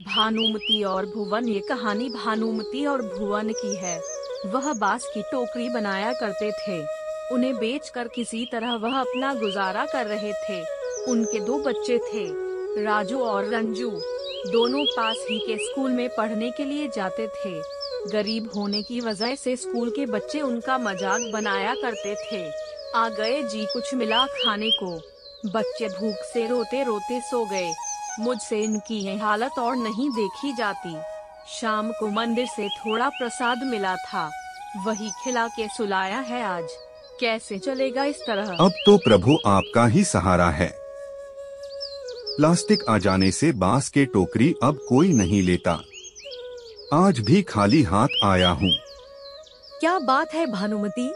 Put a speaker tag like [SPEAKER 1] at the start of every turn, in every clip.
[SPEAKER 1] भानुमति और भुवन। ये कहानी भानुमति और भुवन की है। वह बांस की टोकरी बनाया करते थे। उन्हें बेचकर किसी तरह वह अपना गुजारा कर रहे थे। उनके दो बच्चे थे, राजू और रंजू। दोनों पास ही के स्कूल में पढ़ने के लिए जाते थे। गरीब होने की वजह से स्कूल के बच्चे उनका मजाक बनाया करते थे। आ गए जी, कुछ मिला खाने को। बच्चे भूख से रोते रोते सो गए। मुझसे इनकी ये हालत और नहीं देखी जाती। शाम को मंदिर से थोड़ा प्रसाद मिला था, वही खिला के सुलाया है आज। कैसे चलेगा इस तरह?
[SPEAKER 2] अब तो प्रभु आपका ही सहारा है। प्लास्टिक आ जाने से बांस के टोकरी अब कोई नहीं लेता। आज भी खाली हाथ आया हूँ।
[SPEAKER 3] क्या बात है भानुमति,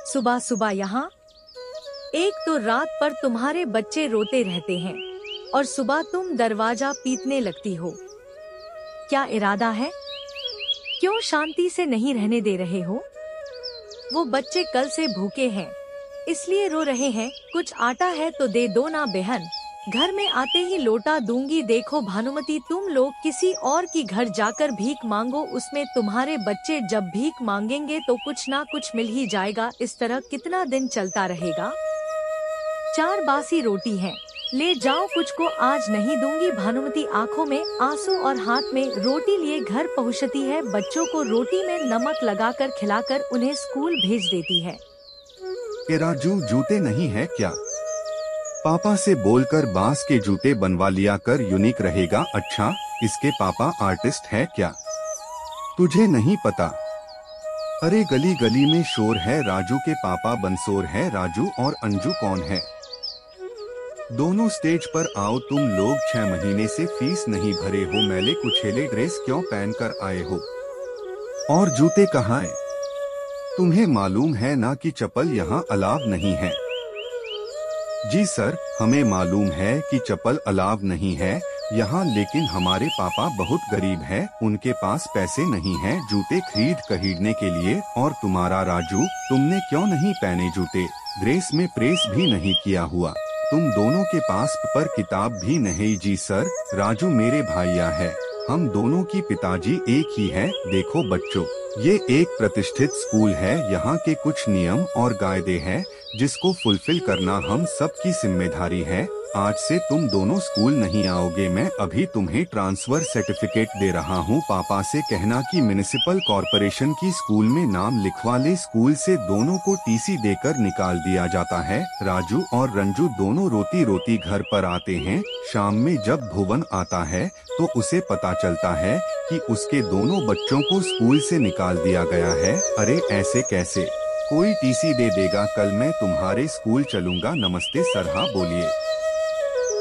[SPEAKER 3] सुबह सुबह यहाँ? एक तो रात पर तुम्हारे बच्चे रोते रहते हैं और सुबह तुम दरवाजा पीटने लगती हो। क्या इरादा है? क्यों शांति से नहीं रहने दे रहे हो? वो बच्चे कल से भूखे हैं, इसलिए रो रहे हैं। कुछ आटा है तो दे दो ना बहन, घर में आते ही लोटा दूंगी। देखो भानुमति, तुम लोग किसी और की घर जाकर भीख मांगो, उसमें तुम्हारे बच्चे जब भीख मांगेंगे तो कुछ ना कुछ मिल ही जाएगा। इस तरह कितना दिन चलता रहेगा? 4 बासी रोटी हैं, ले जाओ, कुछ को आज नहीं दूंगी। भानुमति आंखों में आंसू और हाथ में रोटी लिए घर पहुंचती है। बच्चों को रोटी में नमक लगाकर खिलाकर उन्हें स्कूल भेज देती है।
[SPEAKER 2] ए राजू, जूते नहीं है क्या? पापा से बोलकर बांस के जूते बनवा लिया कर, यूनिक रहेगा। अच्छा, इसके पापा आर्टिस्ट है क्या? तुझे नहीं पता? अरे गली गली में शोर है, राजू के पापा बंसोर है। राजू और अंजू कौन है? दोनों स्टेज पर आओ। तुम लोग 6 महीने से फीस नहीं भरे हो, मैले कुछेले ड्रेस क्यों पहन कर आए हो? और जूते कहाँ हैं? तुम्हें मालूम है ना कि चप्पल यहाँ अलाव नहीं है। जी सर, हमें मालूम है कि चप्पल अलाव नहीं है यहाँ, लेकिन हमारे पापा बहुत गरीब हैं, उनके पास पैसे नहीं हैं जूते खरीदने के लिए। और तुम्हारा राजू, तुमने क्यों नहीं पहने जूते? ड्रेस में प्रेस भी नहीं किया हुआ। तुम दोनों के पास पर किताब भी नहीं। जी सर, राजू मेरे भाइया है, हम दोनों की पिताजी एक ही है। देखो बच्चों, ये एक प्रतिष्ठित स्कूल है, यहाँ के कुछ नियम और कायदे हैं जिसको फुलफिल करना हम सब की जिम्मेदारी है। आज से तुम दोनों स्कूल नहीं आओगे, मैं अभी तुम्हें ट्रांसफर सर्टिफिकेट दे रहा हूँ। पापा से कहना कि म्युनिसिपल कॉर्पोरेशन की स्कूल में नाम लिखवा ले। स्कूल से दोनों को टीसी देकर निकाल दिया जाता है। राजू और रंजू दोनों रोती रोती घर पर आते हैं। शाम में जब भुवन आता है तो उसे पता चलता है कि उसके दोनों बच्चों को स्कूल से निकाल दिया गया है। अरे ऐसे कैसे? कोई टीसी दे देगा, कल मैं तुम्हारे स्कूल चलूंगा। नमस्ते सर। हाँ बोलिए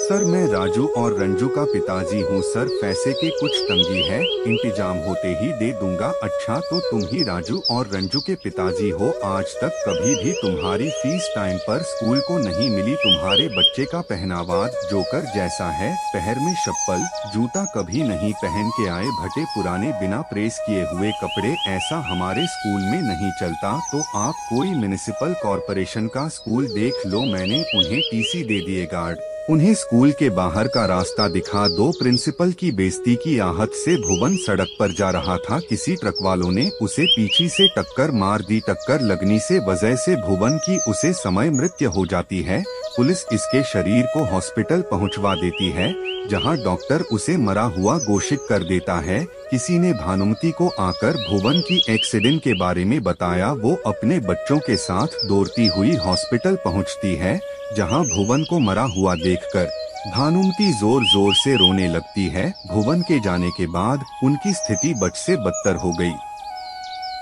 [SPEAKER 2] सर, मैं राजू और रंजू का पिताजी हूँ सर। पैसे के कुछ तंगी है, इंतजाम होते ही दे दूंगा। अच्छा, तो तुम ही राजू और रंजू के पिताजी हो। आज तक कभी भी तुम्हारी फीस टाइम पर स्कूल को नहीं मिली। तुम्हारे बच्चे का पहनावा जोकर जैसा है, पैर में चप्पल जूता कभी नहीं पहन के आए, भटे पुराने बिना प्रेस किए हुए कपड़े। ऐसा हमारे स्कूल में नहीं चलता। तो आप कोई म्युनिसिपल कॉर्पोरेशन का स्कूल देख लो। मैंने उन्हें टीसी दे दिए। गार्ड उन्हें स्कूल के बाहर का रास्ता दिखा दो। प्रिंसिपल की बेइज्जती की आहत से भुवन सड़क पर जा रहा था। किसी ट्रक वालों ने उसे पीछे से टक्कर मार दी। टक्कर लगने से वजह से भुवन की उसे समय मृत्यु हो जाती है। पुलिस इसके शरीर को हॉस्पिटल पहुंचवा देती है, जहां डॉक्टर उसे मरा हुआ घोषित कर देता है। किसी ने भानुमति को आकर भुवन की एक्सीडेंट के बारे में बताया। वो अपने बच्चों के साथ दौड़ती हुई हॉस्पिटल पहुंचती है, जहां भुवन को मरा हुआ देखकर भानुमति जोर जोर से रोने लगती है। भुवन के जाने के बाद उनकी स्थिति बद से बदतर हो गई।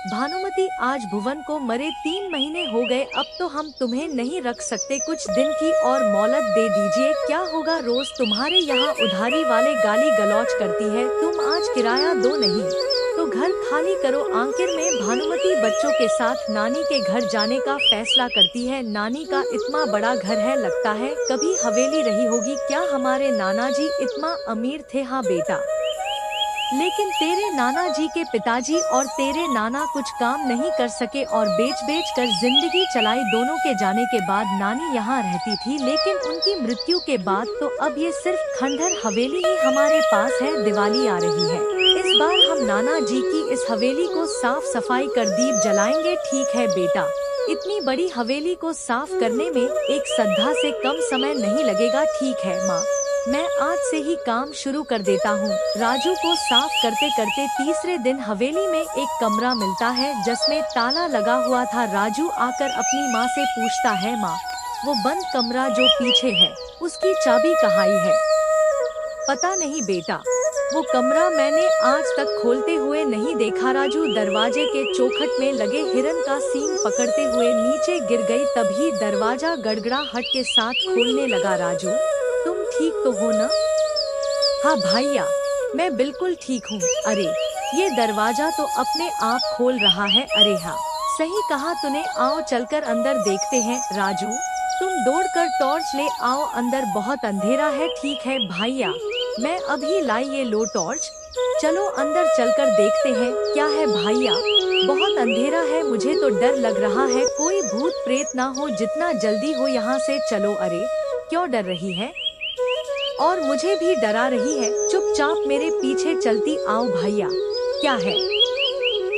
[SPEAKER 3] भानुमति, आज भुवन को मरे 3 महीने हो गए। अब तो हम तुम्हें नहीं रख सकते, कुछ दिन की और मोहलत दे दीजिए। क्या होगा, रोज तुम्हारे यहाँ उधारी वाले गाली गलौज करती है। तुम आज किराया दो नहीं तो घर खाली करो। आखिर में भानुमति बच्चों के साथ नानी के घर जाने का फैसला करती है। नानी का इतना बड़ा घर है, लगता है कभी हवेली रही होगी। क्या हमारे नाना जी इतना अमीर थे? हाँ बेटा, लेकिन तेरे नाना जी के पिताजी और तेरे नाना कुछ काम नहीं कर सके और बेच बेच कर जिंदगी चलाई। दोनों के जाने के बाद नानी यहाँ रहती थी, लेकिन उनकी मृत्यु के बाद तो अब ये सिर्फ खंडहर हवेली ही हमारे पास है। दिवाली आ रही है, इस बार हम नाना जी की इस हवेली को साफ सफाई कर दीप जलाएंगे। ठीक है बेटा, इतनी बड़ी हवेली को साफ करने में एक सप्ताह से कम समय नहीं लगेगा। ठीक है माँ, मैं आज से ही काम शुरू कर देता हूँ। राजू को साफ करते करते तीसरे दिन हवेली में एक कमरा मिलता है जिसमें ताला लगा हुआ था। राजू आकर अपनी माँ से पूछता है, माँ वो बंद कमरा जो पीछे है उसकी चाबी कहाँ है? पता नहीं बेटा, वो कमरा मैंने आज तक खोलते हुए नहीं देखा। राजू दरवाजे के चौखट में लगे हिरन का सींग पकड़ते हुए नीचे गिर गई। तभी दरवाजा गड़गड़ाहट के साथ खोलने लगा। राजू, तुम ठीक तो हो ना? हाँ भैया, मैं बिल्कुल ठीक हूँ। अरे ये दरवाजा तो अपने आप खोल रहा है। अरे हाँ, सही कहा तूने, आओ चलकर अंदर देखते हैं। राजू, तुम दौड़कर टॉर्च ले आओ, अंदर बहुत अंधेरा है। ठीक है भैया, मैं अभी लाई, ये लो टॉर्च। चलो अंदर चलकर देखते हैं क्या है। भैया बहुत अंधेरा है, मुझे तो डर लग रहा है, कोई भूत प्रेत ना हो। जितना जल्दी हो यहाँ से चलो। अरे क्यों डर रही है? और मुझे भी डरा रही है। चुपचाप मेरे पीछे चलती आओ। भैया क्या है?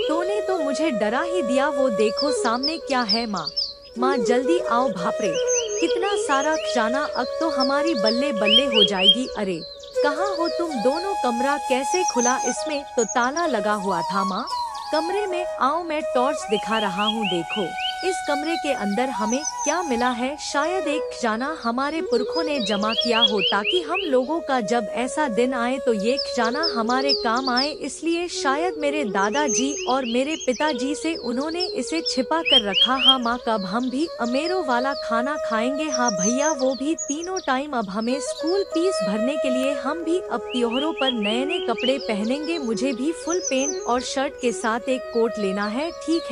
[SPEAKER 3] तूने तो मुझे डरा ही दिया। वो देखो सामने क्या है। माँ जल्दी आओ। भापरे कितना सारा खजाना, अब तो हमारी बल्ले बल्ले हो जाएगी। अरे कहाँ हो तुम दोनों? कमरा कैसे खुला? इसमें तो ताला लगा हुआ था। माँ कमरे में आओ, मैं टॉर्च दिखा रहा हूँ। देखो इस कमरे के अंदर हमें क्या मिला है। शायद एक खजाना हमारे पुरखों ने जमा किया हो, ताकि हम लोगों का जब ऐसा दिन आए तो ये खजाना हमारे काम आए। इसलिए शायद मेरे दादाजी और मेरे पिताजी से उन्होंने इसे छिपा कर रखा। हाँ माँ, कब हम भी अमेरों वाला खाना खाएंगे? हाँ भैया, वो भी तीनों टाइम। अब हमें स्कूल फीस भरने के लिए हम भी अब त्योहारों पर नए नए कपड़े पहनेंगे। मुझे भी फुल पेंट और शर्ट के साथ एक कोट लेना है। ठीक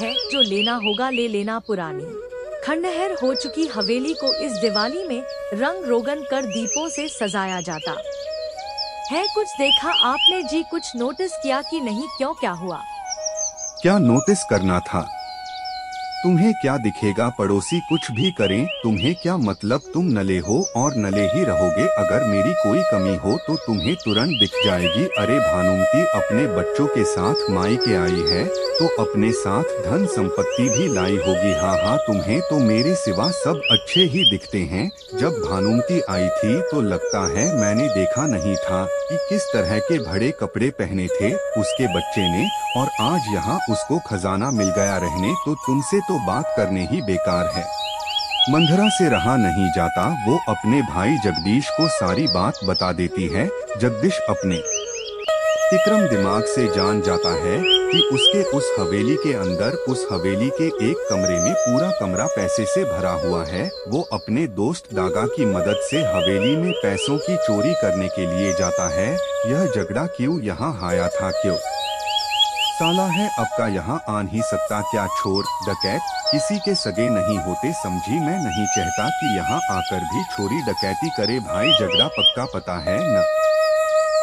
[SPEAKER 3] है, जो लेना होगा ले लेना। पुरानी खंडहर हो चुकी हवेली को इस दिवाली में रंग रोगन कर दीपों से सजाया जाता है। कुछ देखा आपने जी? कुछ नोटिस किया कि नहीं? क्यों, क्या हुआ?
[SPEAKER 2] क्या नोटिस करना था? तुम्हें क्या दिखेगा? पड़ोसी कुछ भी करें, तुम्हें क्या मतलब? तुम नले हो और नले ही रहोगे। अगर मेरी कोई कमी हो तो तुम्हें तुरंत दिख जाएगी। अरे भानुमती अपने बच्चों के साथ मायके आई है तो अपने साथ धन संपत्ति भी लाई होगी। हाँ, तुम्हें तो मेरे सिवा सब अच्छे ही दिखते हैं। जब भानुमती आई थी तो लगता है मैंने देखा नहीं था कि किस तरह के बड़े कपड़े पहने थे उसके बच्चे ने, और आज यहाँ उसको खजाना मिल गया रहने। तो तुमसे तो बात करने ही बेकार है। मंधरा से रहा नहीं जाता, वो अपने भाई जगदीश को सारी बात बता देती है। जगदीश अपने तिक्रम दिमाग से जान जाता है कि उसके उस हवेली के अंदर, उस हवेली के एक कमरे में पूरा कमरा पैसे से भरा हुआ है। वो अपने दोस्त दागा की मदद से हवेली में पैसों की चोरी करने के लिए जाता है। यह झगड़ा क्यों यहाँ आया था? क्यों साला है अब का यहाँ आ नहीं सकता क्या? चोर डकैत किसी के सगे नहीं होते, समझी? मैं नहीं चाहता कि यहाँ आकर भी चोरी डकैती करे। भाई झगड़ा पक्का पता है न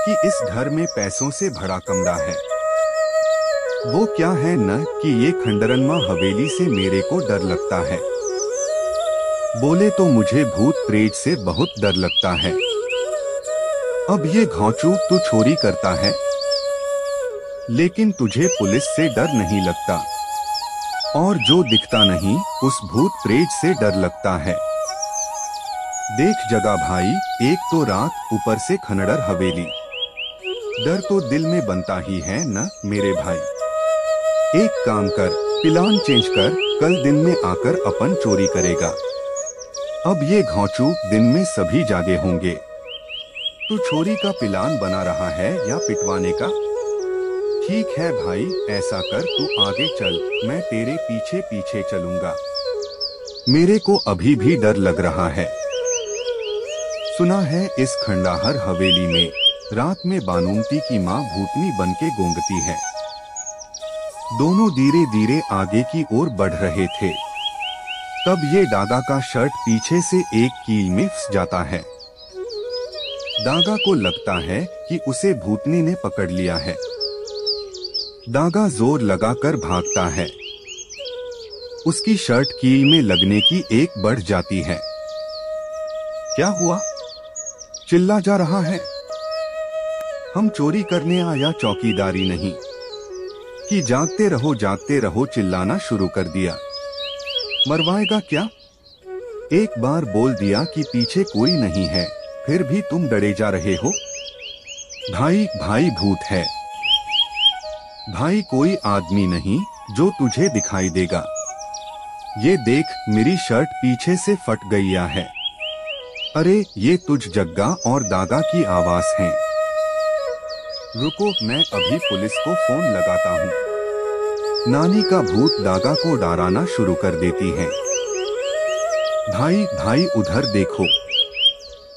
[SPEAKER 2] कि इस घर में पैसों से भरा कमरा है। वो क्या है न कि ये खंडरनमा हवेली से मेरे को डर लगता है। बोले तो मुझे भूत प्रेत से बहुत डर लगता है। अब ये घौंचू तू चोरी करता है, लेकिन तुझे पुलिस से डर नहीं लगता, और जो दिखता नहीं उस भूत प्रेत से डर लगता है। देख जगा भाई, एक तो रात, ऊपर से खंडहर हवेली, डर तो दिल में बनता ही है न मेरे भाई। एक काम कर, प्लान चेंज कर, कल दिन में आकर अपन चोरी करेगा। अब ये घौंचू दिन में सभी जागे होंगे। तू चोरी का प्लान बना रहा है या पिटवाने का? ठीक है भाई, ऐसा कर, तू आगे चल, मैं तेरे पीछे पीछे चलूंगा। मेरे को अभी भी डर लग रहा है। सुना है इस खंडहर हवेली में रात में बानुमती की माँ भूतनी बनके गोंगती है। दोनों धीरे धीरे आगे की ओर बढ़ रहे थे, तब ये दादा का शर्ट पीछे से एक कील में फंस जाता है। दागा को लगता है कि उसे भूतनी ने पकड़ लिया है। दागा जोर लगाकर भागता है। उसकी शर्ट कील में लगने की एक बढ़ जाती है। क्या हुआ? चिल्ला जा रहा है। हम चोरी करने आया, चौकीदारी नहीं कि जागते रहो चिल्लाना शुरू कर दिया। मरवाएगा क्या? एक बार बोल दिया कि पीछे कोई नहीं है, फिर भी तुम डरे जा रहे हो। भाई भूत है। भाई कोई आदमी नहीं जो तुझे दिखाई देगा। ये देख, मेरी शर्ट पीछे से फट गई है। अरे ये तुझ जग्गा और दागा की आवाज है। रुको, मैं अभी पुलिस को फोन लगाता हूँ। नानी का भूत दागा को डराना शुरू कर देती है। भाई उधर देखो।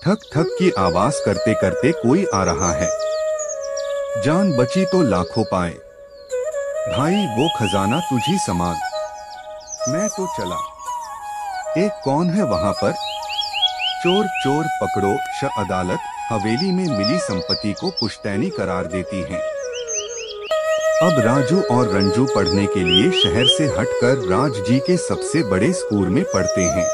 [SPEAKER 2] ठक ठक की आवाज करते करते कोई आ रहा है। जान बची तो लाखों पाए। भाई वो खजाना तुझी समान। मैं तो चला। एक कौन है वहां पर? चोर पकड़ो। अदालत हवेली में मिली संपत्ति को पुश्तैनी करार देती है। अब राजू और रंजू पढ़ने के लिए शहर से हटकर राज जी के सबसे बड़े स्कूल में पढ़ते हैं।